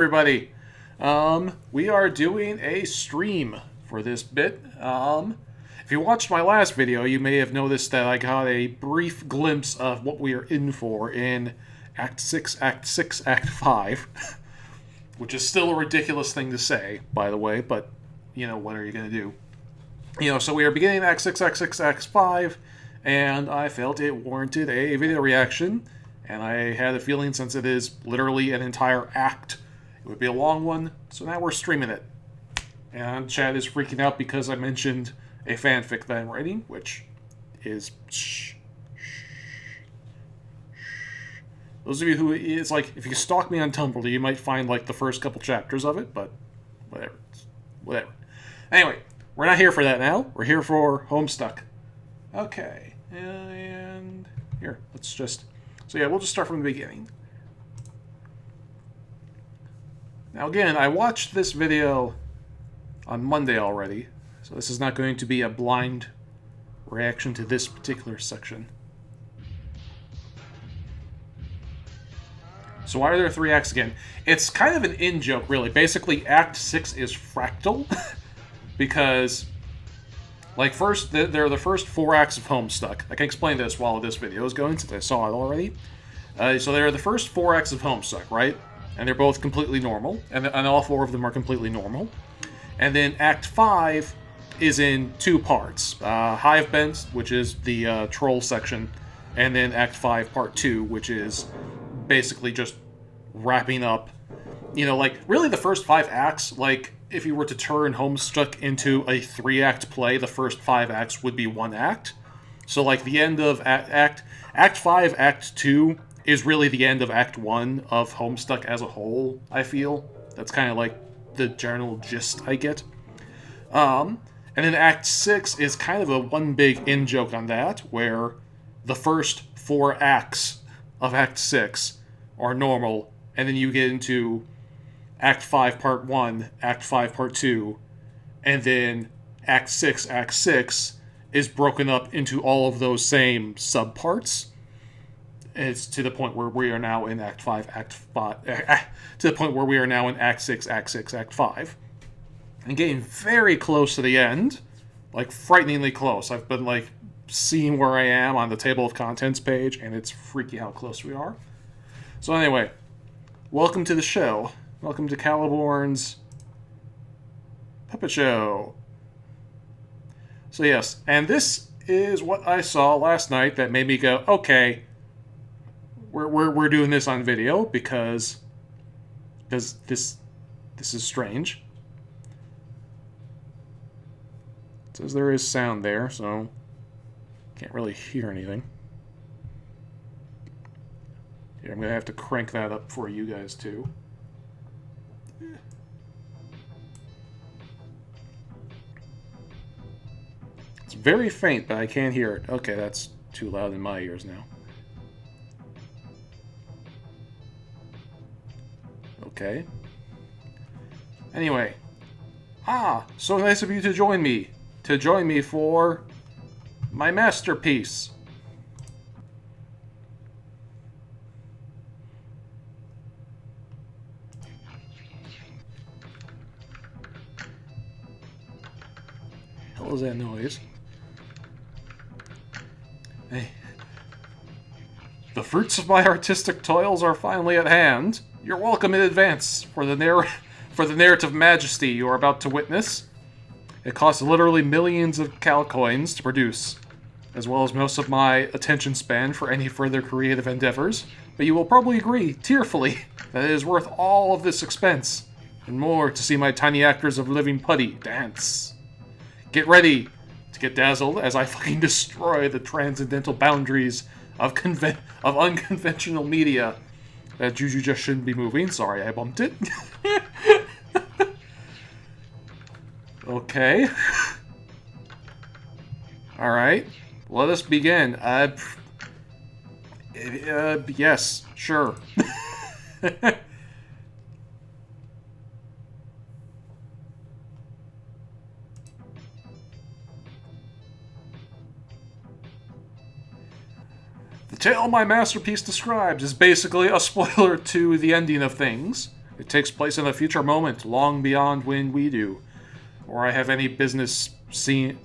Everybody. We are doing a stream for this bit. If you watched my last video, you may have noticed that I got a brief glimpse of what we are in for in Act 6, Act 5. Which is still a ridiculous thing to say, by the way, but, what are you going to do? So we are beginning Act 6, Act 5, and I felt it warranted a video reaction, and I had a feeling since it is literally an entire act, it would be a long one, so now we're streaming it. And Chad is freaking out because I mentioned a fanfic that I'm writing, which is Those of you who, it's like, if you stalk me on Tumblr, you might find, the first couple chapters of it, but whatever. Anyway, we're not here for that now. We're here for Homestuck. Okay, and here, let's just, we'll just start from the beginning. Now again, I watched this video on Monday already, so this is not going to be a blind reaction to this particular section. So why are there 3 acts again? It's kind of an in-joke, really. Basically, Act 6 is fractal, because, first, there are the first 4 acts of Homestuck. I can explain this while this video is going, since I saw it already. So there are the first 4 acts of Homestuck, right? And they're both completely normal, and all 4 of them are completely normal. And then Act 5 is in 2 parts. Hive Bent, which is the troll section, and then Act 5, Part 2, which is basically just wrapping up, really the first 5 acts, if you were to turn Homestuck into a 3-act play, the first 5 acts would be 1 act. So, the end of Act 5, Act 2 is really the end of Act 1 of Homestuck as a whole, I feel. That's kind of the general gist I get. And then Act 6 is kind of a one big in-joke on that, where the first 4 acts of Act 6 are normal, and then you get into Act 5, Part 1, Act 5, Part 2, and then Act 6 is broken up into all of those same subparts. It's to the point where we are now in Act 5, to the point where we are now in Act 6, Act 5. And getting very close to the end, frighteningly close. I've been, seeing where I am on the table of contents page, and it's freaky how close we are. So anyway, welcome to the show. Welcome to Caliborn's Puppet Show. So yes, and this is what I saw last night that made me go, okay, we're doing this on video because this is strange. It says there is sound there, so can't really hear anything. Here, I'm going to have to crank that up for you guys, too. It's very faint, but I can't hear it. Okay, that's too loud in my ears now. Okay. Anyway. So nice of you to join me. To join me for my masterpiece. What was that noise? Hey. The fruits of my artistic toils are finally at hand. You're welcome in advance for the narrative majesty you are about to witness. It costs literally millions of cal coins to produce, as well as most of my attention span for any further creative endeavors, but you will probably agree, tearfully, that it is worth all of this expense, and more to see my tiny actors of living putty dance. Get ready to get dazzled as I fucking destroy the transcendental boundaries of unconventional media. That Juju just shouldn't be moving. Sorry, I bumped it. Okay. Alright. Let us begin. Yes, sure. The tale my masterpiece describes is basically a spoiler to the ending of things. It takes place in a future moment, long beyond when we do. Or I have any business seen...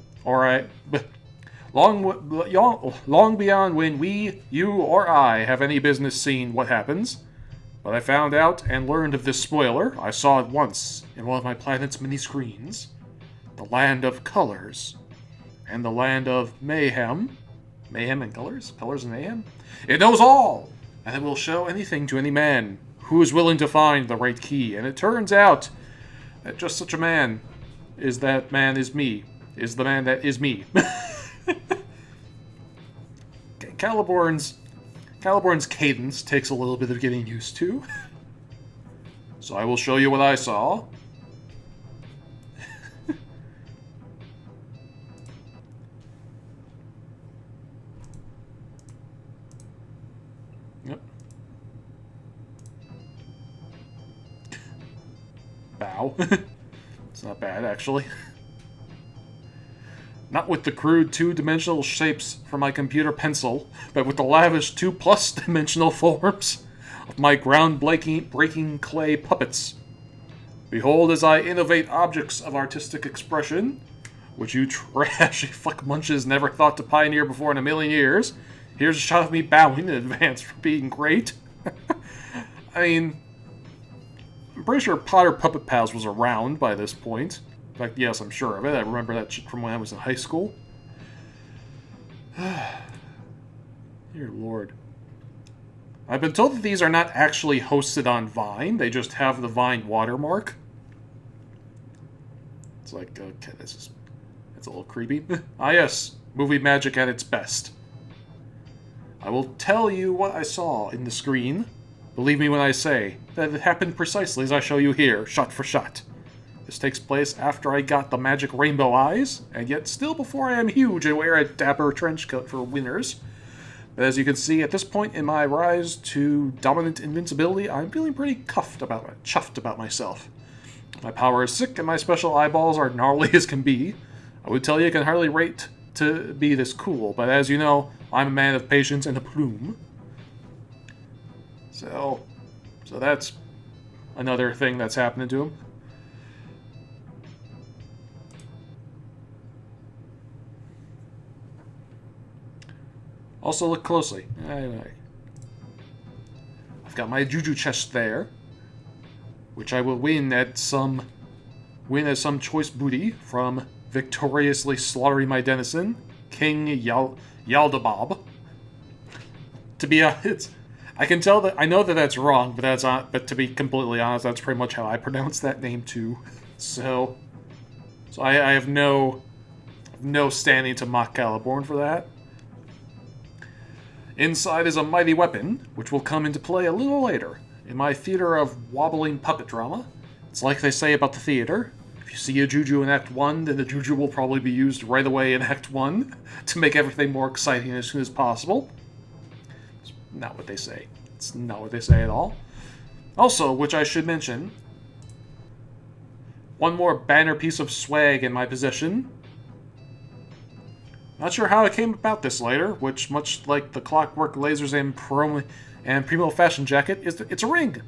Long beyond when we, you, or I have any business seeing what happens. But I found out and learned of this spoiler. I saw it once in one of my planet's many screens. The land of colors. And the land of mayhem. Mayhem and colors? Colors and mayhem? It knows all! And it will show anything to any man who is willing to find the right key. And it turns out that just such a man is that man is me. Is the man that is me. Caliborn's cadence takes a little bit of getting used to. So I will show you what I saw. Yep. Bow. It's not bad, actually. Not with the crude two-dimensional shapes from my computer pencil, but with the lavish 2+ dimensional forms of my ground-breaking clay puppets. Behold as I innovate objects of artistic expression, which you trashy fuck munches never thought to pioneer before in a million years. Here's a shot of me bowing in advance for being great. I mean, I'm pretty sure Potter Puppet Pals was around by this point. In fact, yes, I'm sure of it. I remember that shit from when I was in high school. Dear Lord. I've been told that these are not actually hosted on Vine. They just have the Vine watermark. It's like, okay, that's a little creepy. Ah yes, movie magic at its best. I will tell you what I saw in the screen. Believe me when I say that it happened precisely as I show you here, shot for shot. This takes place after I got the magic rainbow eyes, and yet still before I am huge and wear a dapper trench coat for winners. But as you can see, at this point in my rise to dominant invincibility, I'm feeling pretty chuffed about myself. My power is sick, and my special eyeballs are gnarly as can be. I would tell you I can hardly rate to be this cool, but as you know, I'm a man of patience and a plume. So that's another thing that's happening to him. Also, look closely. I've got my Juju chest there, which I will win as some choice booty from victoriously slaughtering my denizen, King Yaldabaoth. To be honest, I can tell that I know that that's wrong, but that's not. But to be completely honest, that's pretty much how I pronounce that name too. So I have no standing to mock Caliborn for that. Inside is a mighty weapon, which will come into play a little later, in my theater of wobbling puppet drama. It's like they say about the theater. If you see a Juju in Act 1, then the Juju will probably be used right away in Act 1 to make everything more exciting as soon as possible. It's not what they say. It's not what they say at all. Also, which I should mention, one more banner piece of swag in my possession. Not sure how it came about this later, which, much like the Clockwork Lasers and Primo Fashion Jacket, it's a ring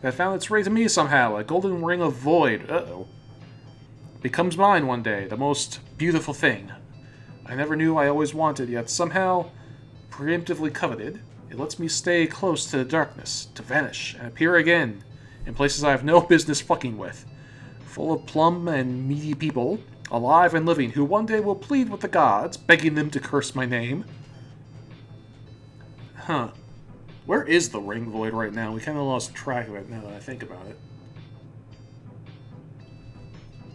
that found its way to me somehow, a golden ring of void. Uh-oh. Becomes mine one day, the most beautiful thing. I never knew I always wanted, yet somehow preemptively coveted. It lets me stay close to the darkness, to vanish, and appear again, in places I have no business fucking with. Full of plum and meaty people, alive and living, who one day will plead with the gods, begging them to curse my name. Huh. Where is the ring void right now? We kind of lost track of it now that I think about it.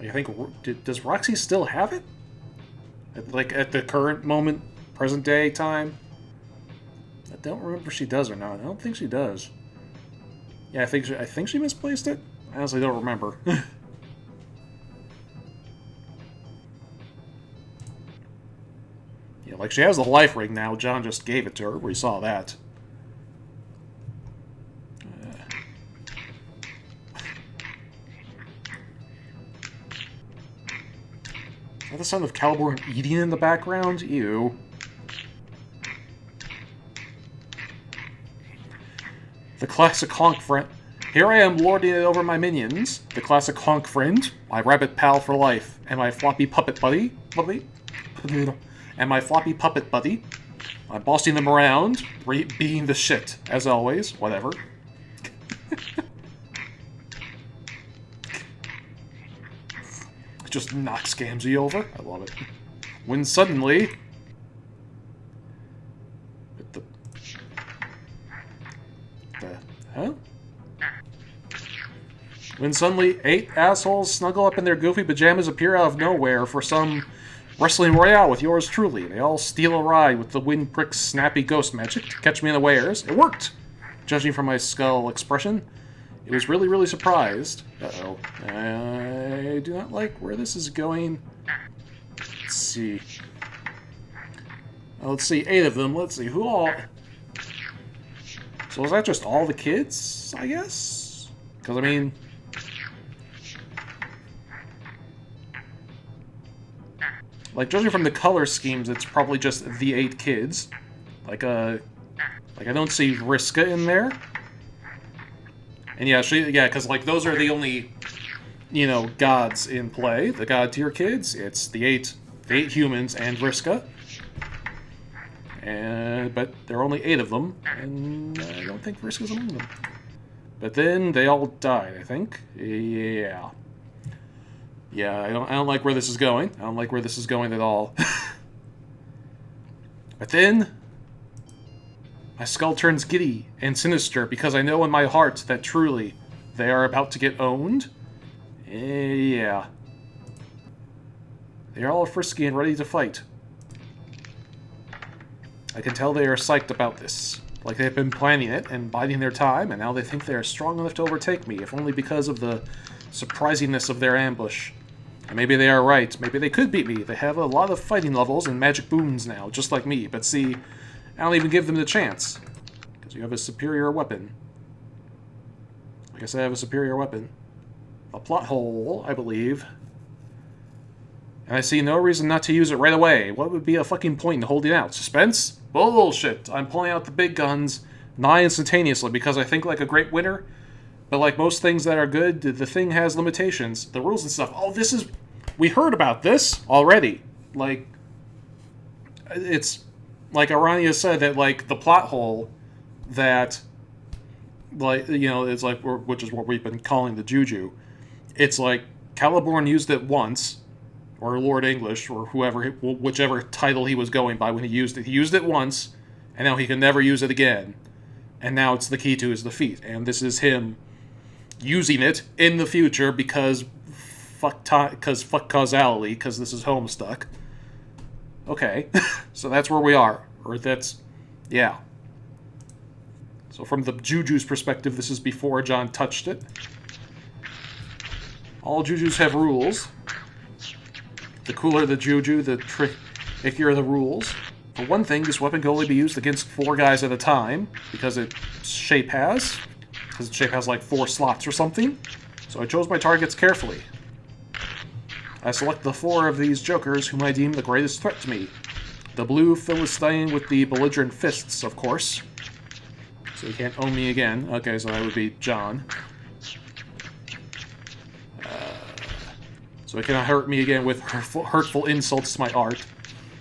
I think, does Roxy still have it? At the current moment, present day time? I don't remember if she does or not. I don't think she does. Yeah, I think she misplaced it. I honestly don't remember. Yeah, like she has the life ring now. John just gave it to her. We saw that. Is that the sound of Caliborn eating in the background? Ew. The classic honk Here I am lording it over my minions, the classic honk friend, my rabbit pal for life, and my floppy puppet buddy, I'm bossing them around, being the shit, as always, whatever. Just knocks Gamzee over. I love it. When suddenly... Huh? When suddenly 8 assholes snuggle up in their goofy pajamas, appear out of nowhere for some wrestling royale with yours truly. They all steal a ride with the windprick's snappy ghost magic to catch me unawares. It worked! Judging from my skull expression, it was really, really surprised. Uh-oh. I do not like where this is going. Let's see. Let's see, 8 of them. Let's see, who all... So is that just all the kids, I guess? Because, I mean... Like, judging from the color schemes, it's probably just the 8 kids. Like, I don't see Vriska in there. And yeah, because, like, those are the only, you know, gods in play. The god tier kids. It's the 8 humans and Vriska. But there are only 8 of them, and I don't think Vriska's among them. But then they all died, I think. Yeah. Yeah, I don't like where this is going. I don't like where this is going at all. But then my skull turns giddy and sinister because I know in my heart that truly they are about to get owned. Yeah. They are all frisky and ready to fight. I can tell they are psyched about this. Like they've been planning it and biding their time, and now they think they are strong enough to overtake me, if only because of the surprisingness of their ambush. And maybe they are right. Maybe they could beat me. They have a lot of fighting levels and magic boons now, just like me. But see, I don't even give them the chance. Because you have a superior weapon. I guess I have a superior weapon. A plot hole, I believe. And I see no reason not to use it right away. What would be a fucking point in holding out? Suspense? Bullshit. I'm pulling out the big guns nigh instantaneously because I think like a great winner. But like most things that are good, the thing has limitations. The rules and stuff. Oh, this is... We heard about this already. Like, it's... Like Arania said that, like, the plot hole that... Like, you know, it's like... Which is what we've been calling the Juju. It's like, Caliborn used it once, or Lord English, or whoever, whichever title he was going by when he used it. He used it once, and now he can never use it again. And now it's the key to his defeat. And this is him using it in the future because fuck causality, because this is Homestuck. Okay, so that's where we are. Or that's, yeah. So from the Juju's perspective, this is before John touched it. All Jujus have rules. The cooler the Juju, the trickier the rules. For one thing, this weapon can only be used against 4 guys at a time, because its shape has like 4 slots or something. So I chose my targets carefully. I select the 4 of these jokers whom I deem the greatest threat to me. The blue Philistine with the belligerent fists, of course. So he can't own me again. Okay, so that would be John. So he cannot hurt me again with hurtful insults to my art.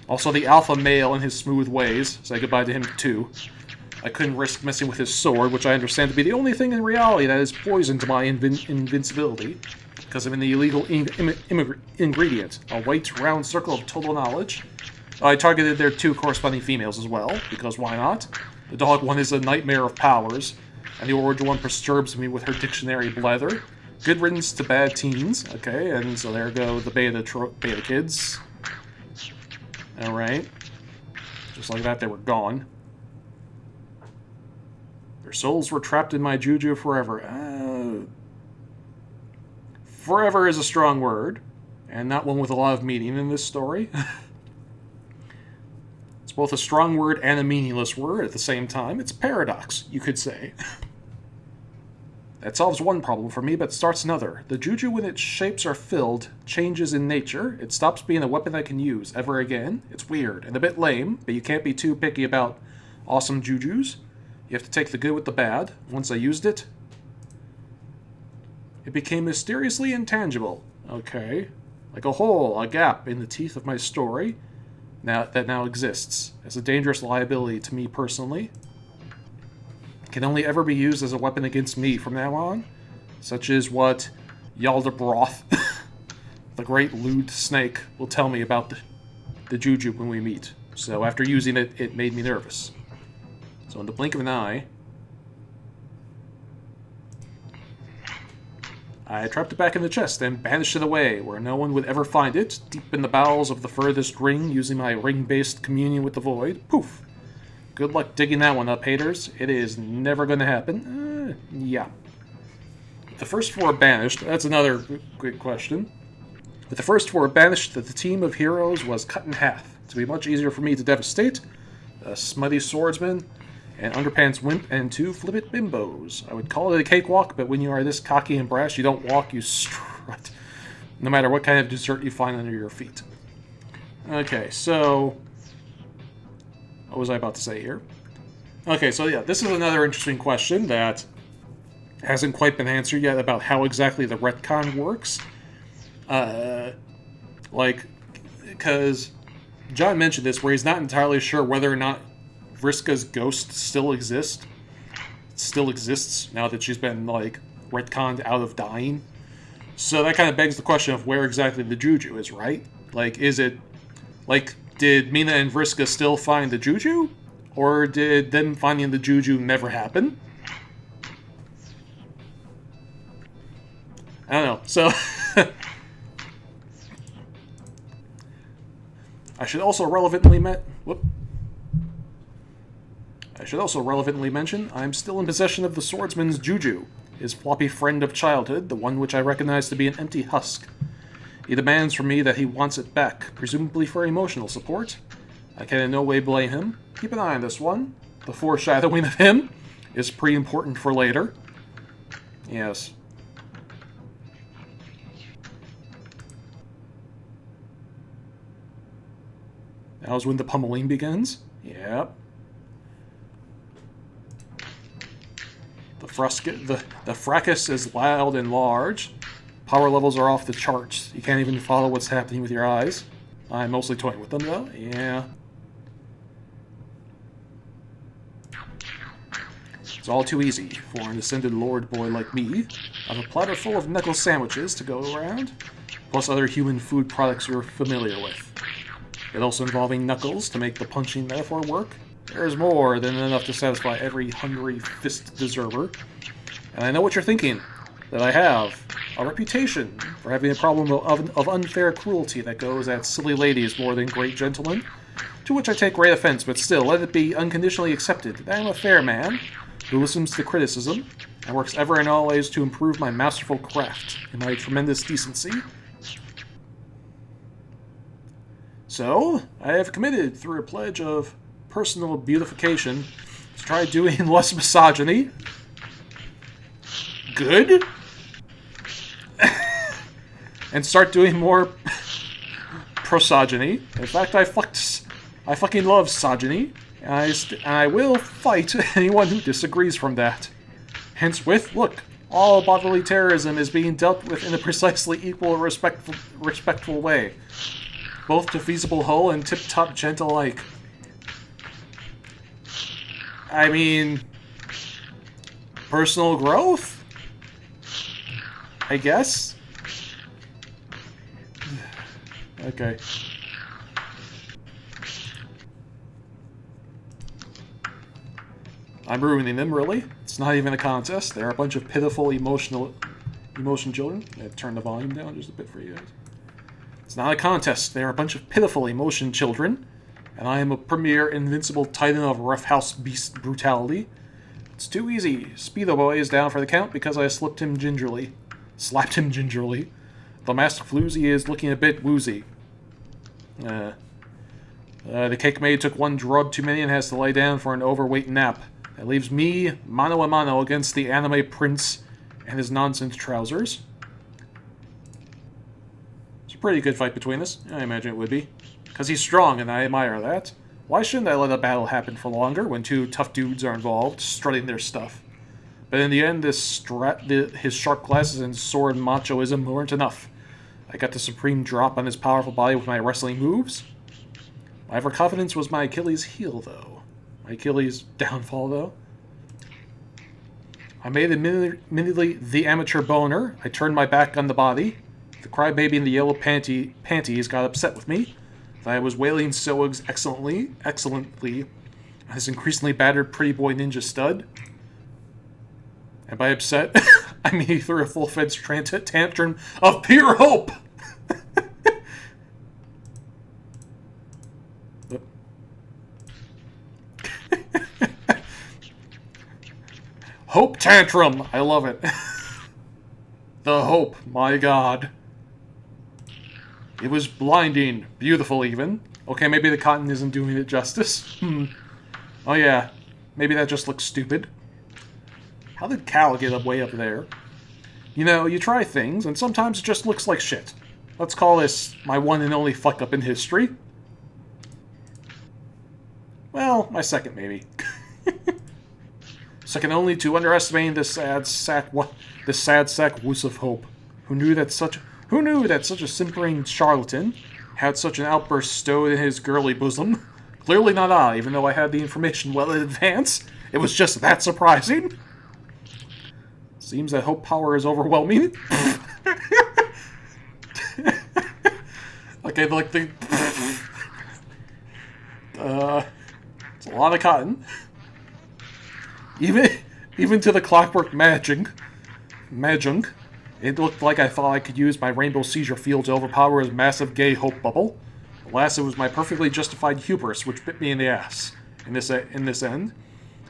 Also the alpha male and his smooth ways. Say goodbye to him too. I couldn't risk messing with his sword, which I understand to be the only thing in reality that is poison to my invincibility. Because of an illegal ingredient. A white round circle of total knowledge. I targeted their 2 corresponding females as well, because why not? The dog one is a nightmare of powers, and the orange one perturbs me with her dictionary blather. Good riddance to bad teens. Okay, and so there go the beta kids. Alright. Just like that, they were gone. Their souls were trapped in my Juju forever. Forever is a strong word, and not one with a lot of meaning in this story. It's both a strong word and a meaningless word at the same time. It's a paradox, you could say. That solves one problem for me, but starts another. The Juju, when its shapes are filled, changes in nature. It stops being a weapon I can use ever again. It's weird and a bit lame, but you can't be too picky about awesome Jujus. You have to take the good with the bad. Once I used it, It became mysteriously intangible. Okay. Like a hole, a gap in the teeth of my story that now exists as a dangerous liability to me personally. It can only ever be used as a weapon against me from now on, such as what Yaldabroth, the great lewd snake, will tell me about the Juju when we meet. So after using it, it made me nervous. So in the blink of an eye, I trapped it back in the chest and banished it away, where no one would ever find it, deep in the bowels of the furthest ring, using my ring-based communion with the void. Poof! Good luck digging that one up, haters. It is never gonna happen. Yeah. With the first 4 banished, that's another good question. With the first 4 banished, the team of heroes was cut in half, to be much easier for me to devastate. A smutty swordsman, an underpants wimp, and 2 flippant bimbos. I would call it a cakewalk, but when you are this cocky and brash, you don't walk, you strut. No matter what kind of dessert you find under your feet. Okay, so what was I about to say here? Okay, so yeah, this is another interesting question that hasn't quite been answered yet about how exactly the retcon works. Because John mentioned this, where he's not entirely sure whether or not Vriska's ghost still exists. Still exists now that she's been, like, retconned out of dying. So that kind of begs the question of where exactly the Juju is, right? Like, is it... Like, did Minda and Vriska still find the Juju? Or did them finding the Juju never happen? I don't know. So... I should also relevantly mention, I'm still in possession of the swordsman's Juju, his floppy friend of childhood, the one which I recognize to be an empty husk. He demands from me that he wants it back, presumably for emotional support. I can in no way blame him. Keep an eye on this one. The foreshadowing of him is pretty important for later. Yes. That was when the pummeling begins. Yep. The fracas is loud and large. Power levels are off the charts. You can't even follow what's happening with your eyes. I'm mostly toying with them, though. Yeah. It's all too easy for an ascended lord boy like me. I have a platter full of knuckle sandwiches to go around, plus other human food products you're familiar with. It also involving knuckles to make the punching metaphor work. There's more than enough to satisfy every hungry fist deserver. And I know what you're thinking, that I have a reputation for having a problem of unfair cruelty that goes at silly ladies more than great gentlemen, to which I take great offense, but still, let it be unconditionally accepted that I am a fair man who listens to criticism and works ever and always to improve my masterful craft and my tremendous decency. So, I have committed, through a pledge of personal beautification, to try doing less misogyny. Good. And start doing more prosogyny. In fact, I fucking love sogyny, and I will fight anyone who disagrees from that. Henceforth, look, all bodily terrorism is being dealt with in a precisely equal, respectful way, both to feasible hull and tip-top gent alike. I mean, personal growth? I guess? Okay. I'm ruining them, really? It's not even a contest. They're a bunch of pitiful emotion children. I turn the volume down just a bit for you guys. It's not a contest. They're a bunch of pitiful emotion children, and I am a premier invincible titan of roughhouse beast brutality. It's too easy. Speedo Boy is down for the count because I slapped him gingerly. The masked floozy is looking a bit woozy. The cake maid took one drub too many and has to lay down for an overweight nap. That leaves me mano a mano against the anime prince and his nonsense trousers. It's a pretty good fight between us. I imagine it would be. Because he's strong and I admire that. Why shouldn't I let a battle happen for longer when two tough dudes are involved, strutting their stuff? But in the end, his sharp glasses and sword machoism weren't enough. I got the supreme drop on his powerful body with my wrestling moves. My overconfidence was my Achilles heel, though. My Achilles downfall, though. I made admittedly the amateur boner. I turned my back on the body. The crybaby in the yellow panties got upset with me. That I was wailing so excellently on his increasingly battered pretty boy ninja stud. And by upset, I mean he threw a full-fledged tantrum of pure hope! Hope tantrum! I love it. The hope, my god. It was blinding. Beautiful, even. Okay, maybe the cotton isn't doing it justice. Oh yeah, maybe that just looks stupid. How did Cal get way up there? You know, you try things, and sometimes it just looks like shit. Let's call this my one and only fuck-up in history. Well, my second, maybe. Second only to underestimating this sad sack wuss of hope, who knew that such a simpering charlatan had such an outburst stowed in his girly bosom. Clearly not I, even though I had the information well in advance. It was just that surprising. Seems that hope power is overwhelming. Okay, like the it's a lot of cotton. Even to the clockwork mahjong, it looked like I thought I could use my rainbow seizure field to overpower his massive gay hope bubble. Alas, it was my perfectly justified hubris which bit me in the ass. In this end,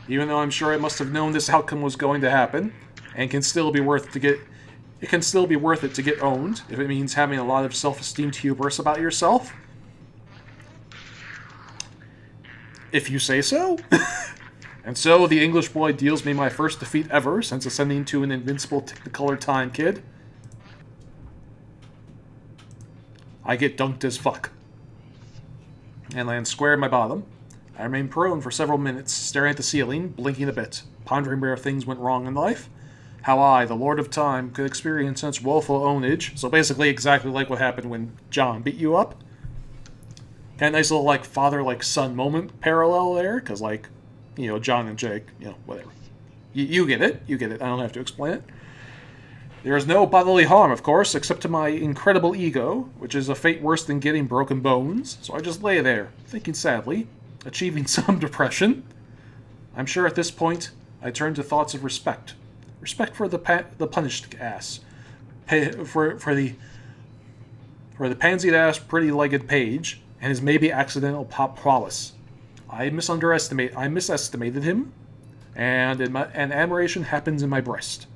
even though I'm sure it must have known this outcome was going to happen, and can still be worth it to get owned if it means having a lot of self-esteemed hubris about yourself. If you say so. And so, the English boy deals me my first defeat ever since ascending to an invincible Technicolor Time Kid. I get dunked as fuck. And land square in my bottom. I remain prone for several minutes, staring at the ceiling, blinking a bit, pondering where things went wrong in life. How I, the Lord of Time, could experience such woeful ownage. So basically exactly like what happened when John beat you up. Got a nice little, like, father-like-son moment parallel there, because, like, you know, John and Jake, you know, whatever. You get it. You get it. I don't have to explain it. There is no bodily harm, of course, except to my incredible ego, which is a fate worse than getting broken bones. So I just lay there, thinking sadly, achieving some depression. I'm sure at this point, I turn to thoughts of respect. Respect for the punished ass. For the pansied-ass, pretty-legged page, and his maybe accidental pop prowess. I misestimated him, and admiration happens in my breast.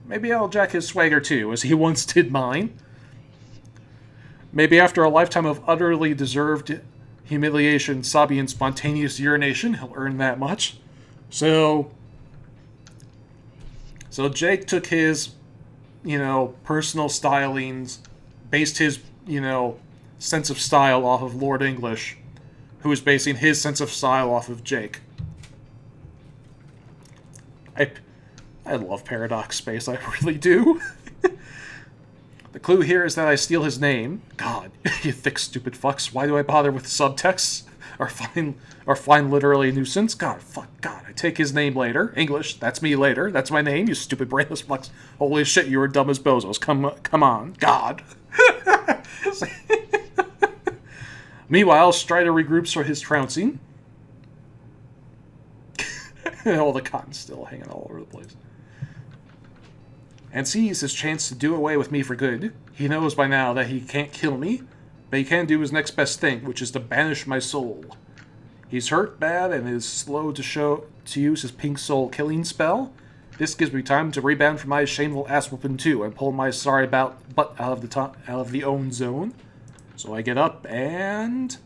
Maybe I'll jack his swagger too, as he once did mine. Maybe after a lifetime of utterly deserved humiliation, sobby, and spontaneous urination, he'll earn that much. So Jake took his, you know, personal stylings, based his, you know, sense of style off of Lord English, who is basing his sense of style off of Jake. I love Paradox Space, I really do. The clue here is that I steal his name. God, you thick stupid fucks, why do I bother with subtext? Or find literally a nuisance? God, fuck, God, I take his name later. English, that's me later. That's my name, you stupid brainless fucks. Holy shit, you were dumb as bozos. Come on, God. Meanwhile, Strider regroups for his trouncing. All the cotton's still hanging all over the place. And sees his chance to do away with me for good. He knows by now that he can't kill me, but he can do his next best thing, which is to banish my soul. He's hurt bad and is slow to use his pink soul killing spell. This gives me time to rebound from my shameful ass whooping too, and pull my sorry butt out of the own zone. So I get up and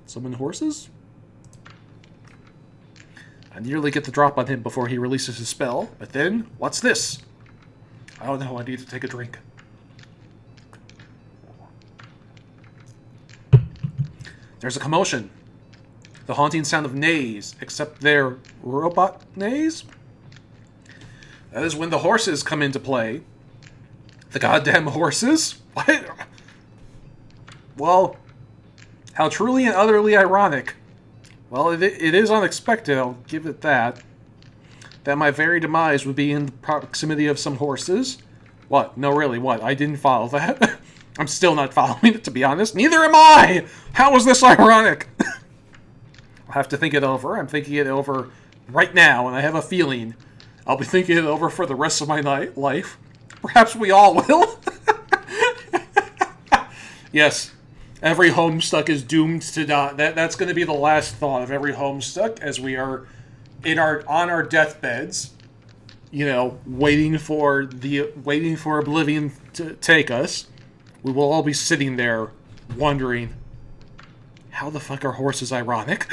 summon horses. I nearly get the drop on him before he releases his spell, but then, what's this? I don't know, I need to take a drink. There's a commotion. The haunting sound of neighs, except they're robot neighs? That is when the horses come into play. The goddamn horses? What? Well, how truly and utterly ironic. Well, it is unexpected, I'll give it that. That my very demise would be in the proximity of some horses. What? No, really, what? I didn't follow that. I'm still not following it, to be honest. Neither am I! How is this ironic? I'll have to think it over. I'm thinking it over right now, and I have a feeling I'll be thinking it over for the rest of my life. Perhaps we all will. Yes, every Homestuck is doomed to die. That's going to be the last thought of every Homestuck as we are on our deathbeds, you know, waiting for oblivion to take us. We will all be sitting there wondering, how the fuck are horses ironic?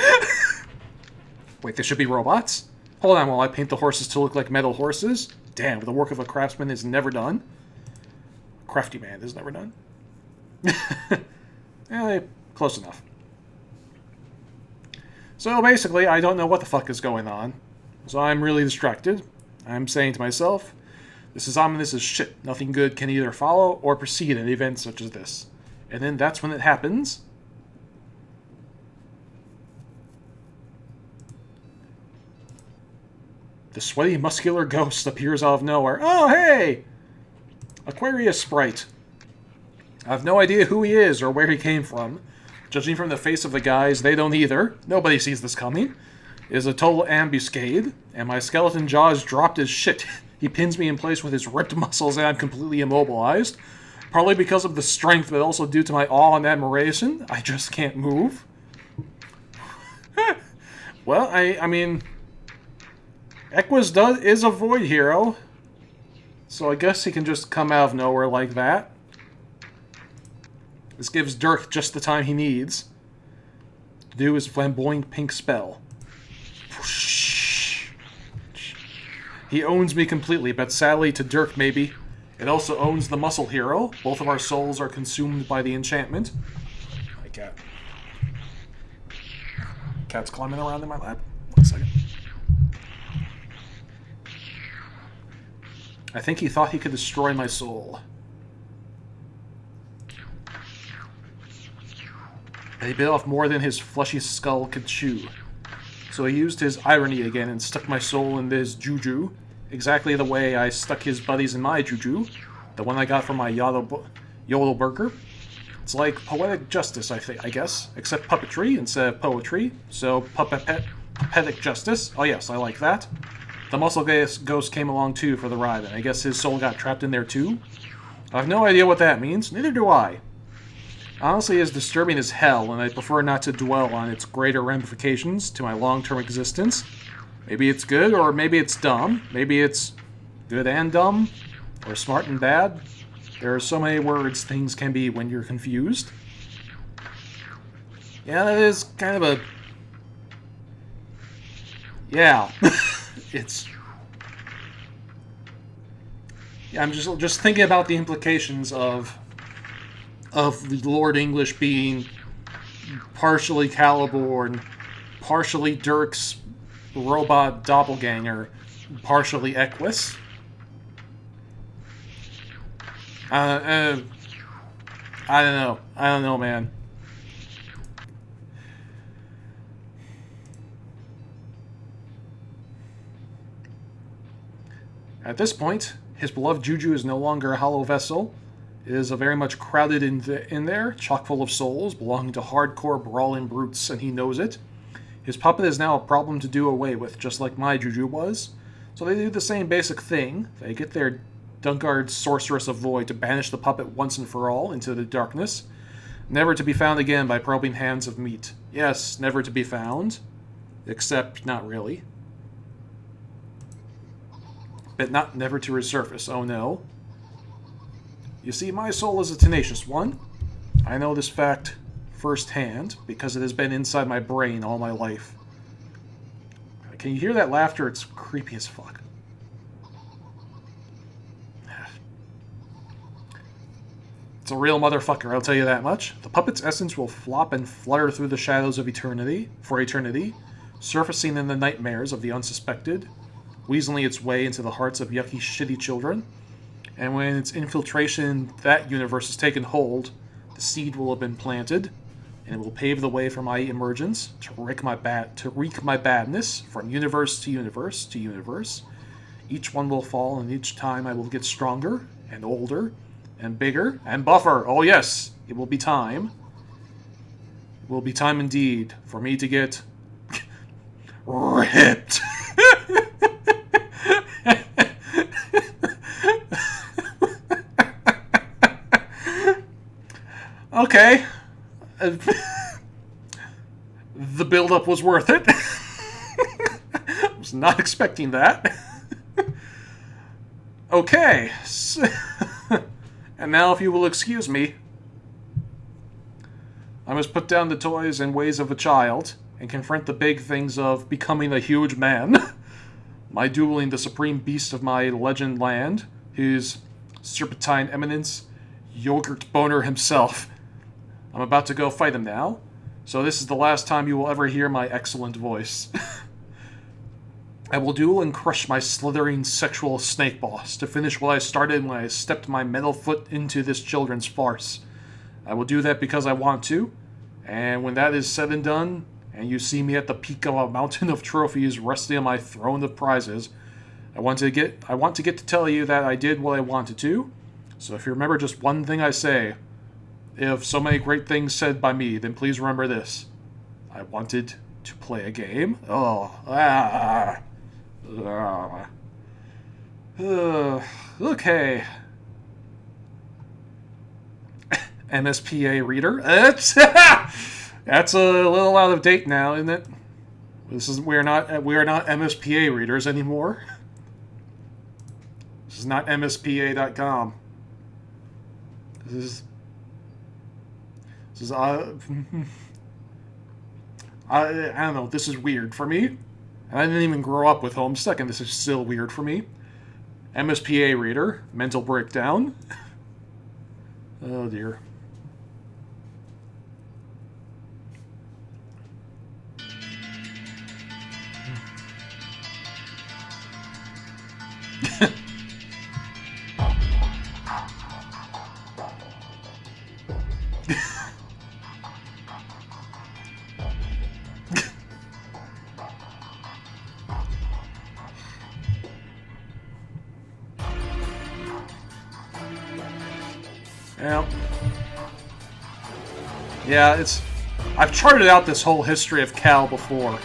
Wait, they should be robots? Hold on while I paint the horses to look like metal horses. Damn, the work of a craftsman is never done. Crafty man is never done. Close enough. So basically, I don't know what the fuck is going on. So I'm really distracted. I'm saying to myself, this is ominous as shit. Nothing good can either follow or precede an event such as this. And then that's when it happens. The sweaty, muscular ghost appears out of nowhere. Oh, hey! Equius sprite. I have no idea who he is or where he came from. Judging from the face of the guys, they don't either. Nobody sees this coming. It is a total ambuscade, and my skeleton jaw is dropped as shit. He pins me in place with his ripped muscles and I'm completely immobilized. Partly because of the strength, but also due to my awe and admiration. I just can't move. Well, I mean... Equius is a void hero. So I guess he can just come out of nowhere like that. This gives Dirk just the time he needs to do his flamboyant pink spell. He owns me completely, but sadly to Dirk maybe, it also owns the muscle hero. Both of our souls are consumed by the enchantment. My cat. Cat's climbing around in my lap. 1 second. I think he thought he could destroy my soul. But he bit off more than his fleshy skull could chew. So he used his irony again and stuck my soul in this Juju, exactly the way I stuck his buddies in my Juju, the one I got from my Yodel Burger. It's like poetic justice, I guess, except puppetry instead of poetry, so puppetic justice. Oh yes, I like that. The muscle ghost came along too for the ride, and I guess his soul got trapped in there too? I have no idea what that means, neither do I. Honestly, it's disturbing as hell, and I prefer not to dwell on its greater ramifications to my long-term existence. Maybe it's good, or maybe it's dumb. Maybe it's good and dumb, or smart and bad. There are so many words things can be when you're confused. Yeah, that is kind of a... Yeah. It's... Yeah, I'm just thinking about the implications of the Lord English being partially Caliborn, partially Dirk's robot doppelganger, partially Equius. I don't know. I don't know, man. At this point, his beloved Juju is no longer a hollow vessel. It is a very much crowded in there, chock full of souls, belonging to hardcore brawling brutes, and he knows it. His puppet is now a problem to do away with, just like my Juju was. So they do the same basic thing. They get their Dunkard Sorceress of Void to banish the puppet once and for all into the darkness, never to be found again by probing hands of meat. Yes, never to be found. Except, not really. But not never to resurface, oh no. You see, my soul is a tenacious one. I know this fact firsthand, because it has been inside my brain all my life. Can you hear that laughter? It's creepy as fuck. It's a real motherfucker, I'll tell you that much. The puppet's essence will flop and flutter through the shadows of eternity, for eternity, surfacing in the nightmares of the unsuspected, weaseling its way into the hearts of yucky, shitty children. And when its infiltration in that universe has taken hold, the seed will have been planted, and it will pave the way for my emergence to wreak my badness from universe to universe to universe. Each one will fall, and each time I will get stronger and older and bigger and buffer. Oh yes, it will be time. It will be time indeed for me to get ripped. Okay. The build-up was worth it. I was not expecting that. Okay. And now, if you will excuse me, I must put down the toys and ways of a child and confront the big things of becoming a huge man. My dueling the supreme beast of my legend land, his serpentine eminence, Yogurt Boner himself. I'm about to go fight him now, so this is the last time you will ever hear my excellent voice. I will duel and crush my slithering sexual snake boss to finish what I started when I stepped my metal foot into this children's farce. I will do that because I want to, and when that is said and done, and you see me at the peak of a mountain of trophies resting on my throne of prizes, I want to get to tell you that I did what I wanted to. So if you remember just one thing I say, if so many great things said by me, then please remember this. I wanted to play a game. Okay. MSPA reader. That's a little out of date now, isn't it? We are not MSPA readers anymore. This is not MSPA.com. This is I don't know. This is weird for me. And I didn't even grow up with Homestuck, and this is still weird for me. MSPA reader, mental breakdown. Oh dear. Yeah, I've charted out this whole history of Cal before.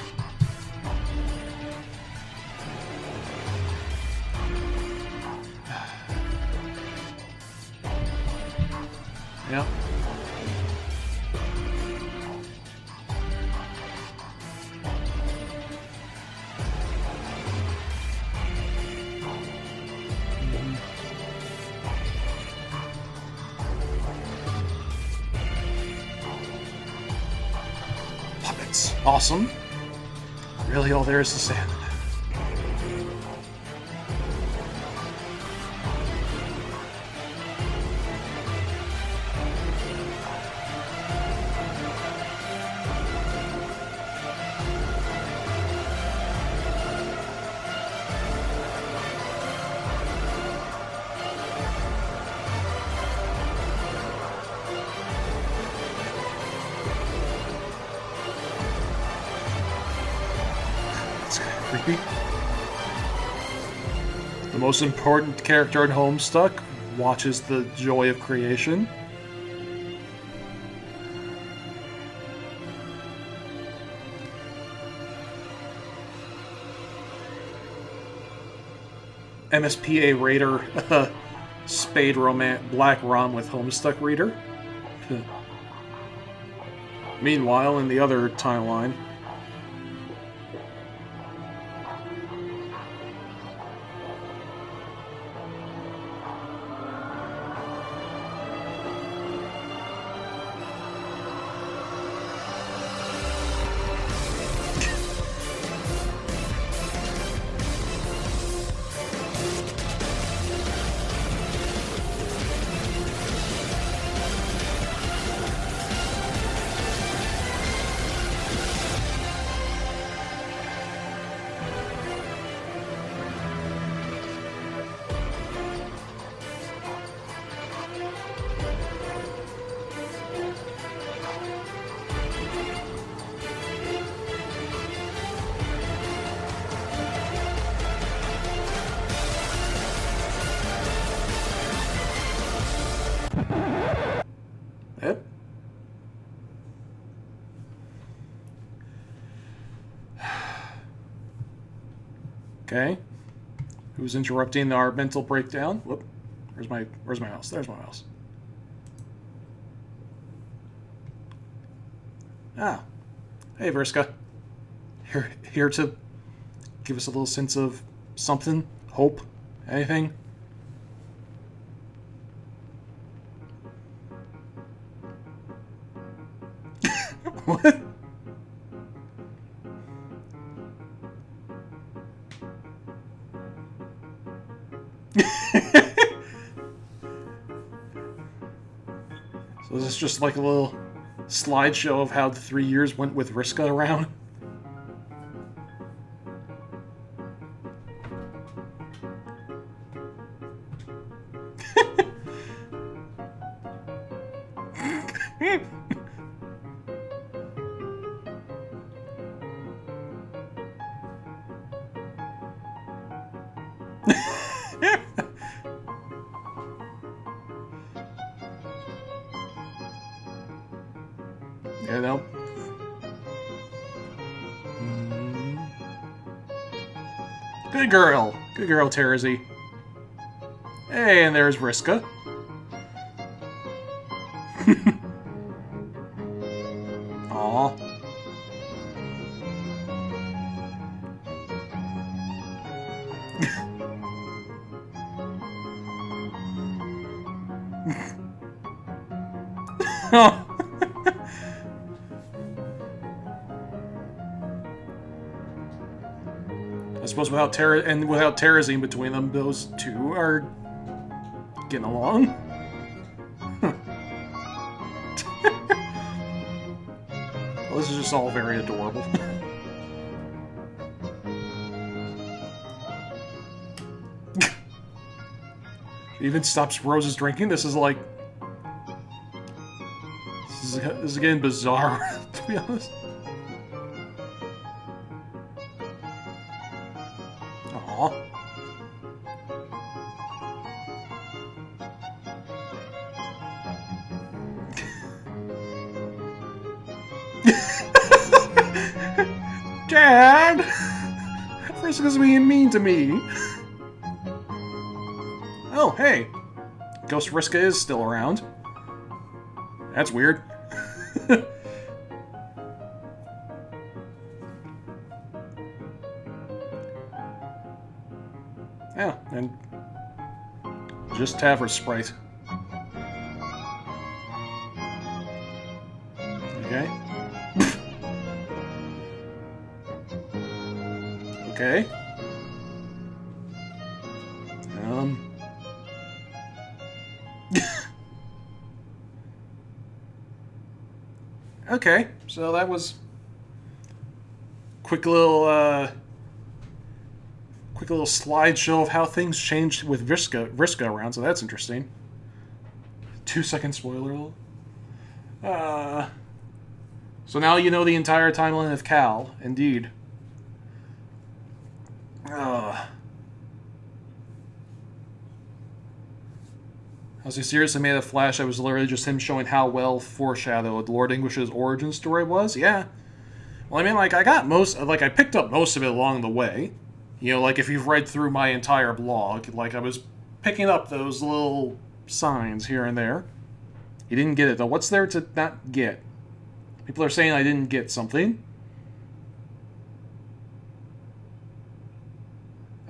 Yep. Awesome. Really all there is to say. Creepy. The most important character in Homestuck watches the joy of creation. MSPA Raider Spade Black Rom with Homestuck Reader. Meanwhile, in the other timeline, Okay. Who's interrupting our mental breakdown? Whoop. Where's my mouse? There's my mouse. Ah. Hey, Vriska. Here to give us a little sense of something? Hope? Anything? What? So is this just like a little slideshow of how the 3 years went with Vriska around? Yeah, no. Good girl. Good girl, Terezi. Hey, and there's Vriska. Aw. Oh. I suppose without Terezi in between them, those two are getting along. Well, this is just all very adorable. She even stops Rose's drinking. This is like... This is getting bizarre, to be honest. Aww. Dad! Vriska's being mean to me. Oh, hey. Ghost Vriska is still around. That's weird. Yeah, and just Tavra's sprite. Okay. Okay. Okay, so that was quick little slideshow of how things changed with Vriska around. So that's interesting. 2-second spoiler. So now you know the entire timeline of Cal. Indeed. I was so seriously made a flash. I was literally just him showing how well foreshadowed Lord English's origin story was. Yeah. Well, I mean, like, I picked up most of it along the way. You know, like, if you've read through my entire blog, like, I was picking up those little signs here and there. You didn't get it, though. What's there to not get? People are saying I didn't get something.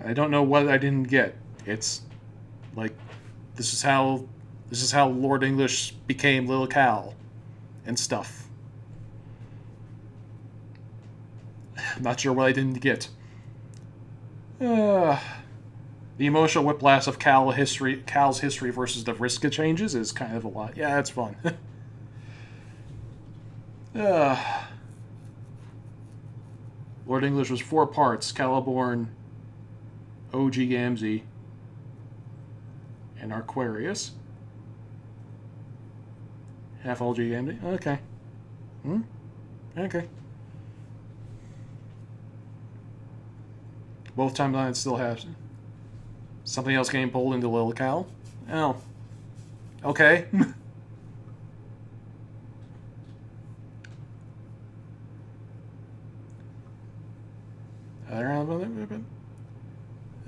I don't know what I didn't get. It's, like... This is how Lord English became Lil Cal and stuff. I'm not sure what I didn't get. The emotional whiplash of Cal's history versus the Vriska changes is kind of a lot. Yeah, that's fun. Lord English was 4 parts: Caliborn, OG Gamzee, and Aquarius. Half OG Gamzee. Okay. Okay. Both timelines still have something else getting pulled into Lil Cal. Oh. Okay.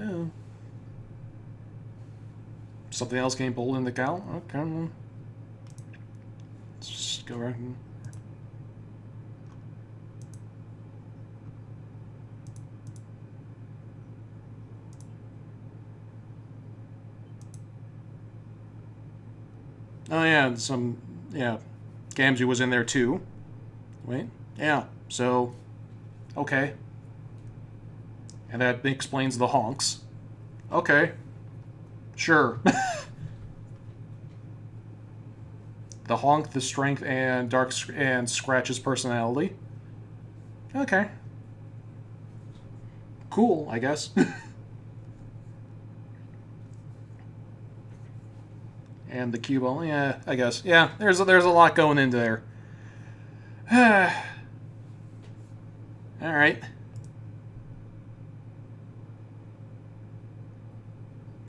Oh. Something else getting pulled in the cow? Okay. Let's just go right. Oh yeah, Gamgee was in there too. Wait, yeah, so, okay. And that explains the honks. Okay. Sure. The honk, the strength, and Scratch's personality. Okay. Cool, I guess. And the cue ball, yeah, I guess. Yeah, there's a lot going into there. Alright.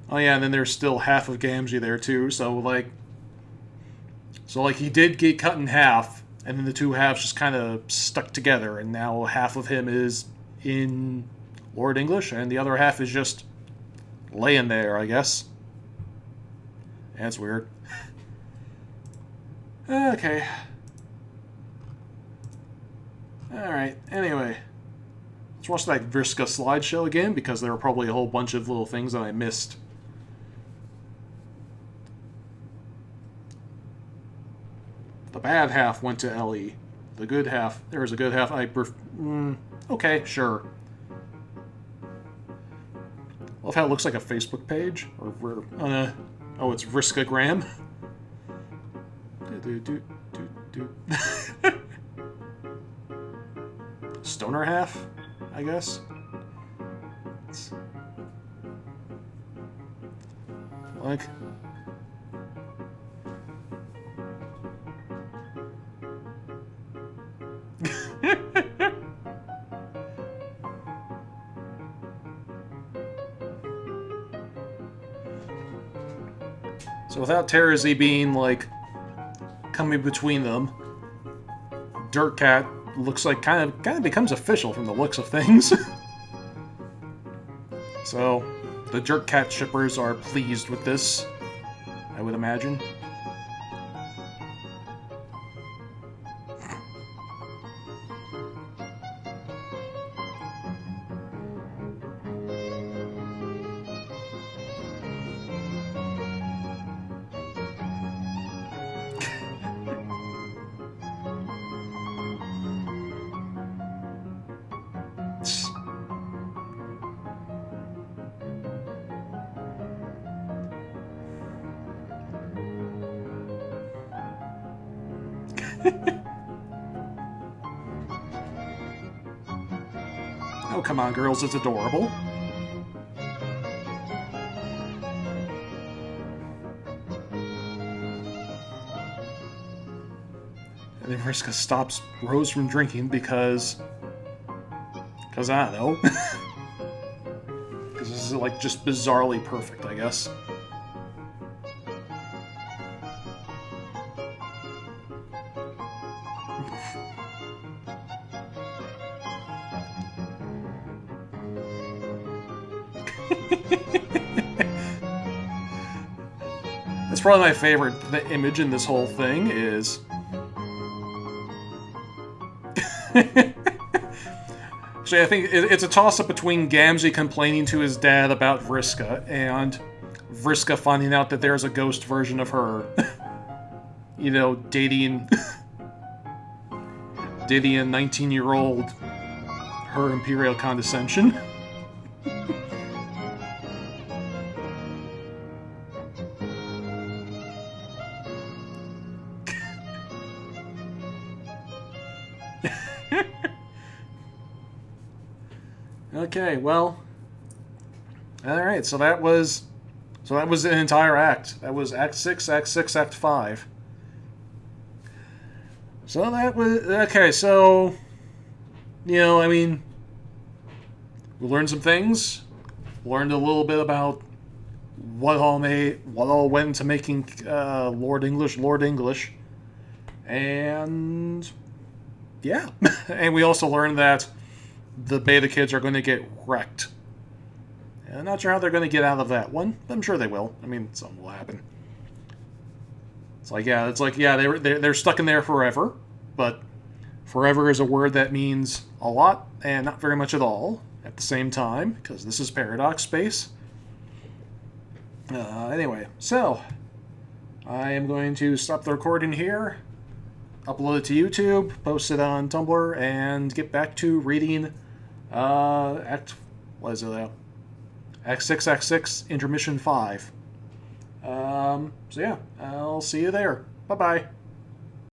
Oh yeah, and then there's still half of Gamgee there too, so like he did get cut in half, and then the two halves just kind of stuck together, and now half of him is in Lord English, and the other half is just laying there, I guess. That's weird. Okay. Alright, anyway. Let's watch that Vriska slideshow again, because there were probably a whole bunch of little things that I missed. The bad half went to LE. The good half, there's a good half. Okay, sure. Love how it looks like a Facebook page. Oh, it's Vriskagram. Stoner half, I guess. Like. So without Terezi being, like, coming between them, Dirt Cat looks like kind of becomes official from the looks of things. So the Dirt Cat shippers are pleased with this, I would imagine. Oh, come on, girls, it's adorable. And then Vriska stops Rose from drinking because I don't know. Because this is, like, just bizarrely perfect, I guess. That's probably my favorite image in this whole thing is... Actually, I think it's a toss-up between Gamgee complaining to his dad about Vriska and Vriska finding out that there's a ghost version of her. You know, dating a 19-year-old her imperial condescension. Okay, well, all right. So that was an entire act. That was Act 6, Act 6, Act 5. So that was okay. So, you know, I mean, we learned some things. Learned a little bit about what all went into making Lord English, and yeah, and we also learned that the beta kids are going to get wrecked. Not sure how they're going to get out of that one, but I'm sure they will. I mean, something will happen. It's like, yeah, they're stuck in there forever, but forever is a word that means a lot and not very much at all at the same time, because this is paradox space. Anyway, so I am going to stop the recording here, upload it to YouTube, post it on Tumblr, and get back to reading Act 6, Act 6, Intermission 5. So yeah, I'll see you there. Bye-bye.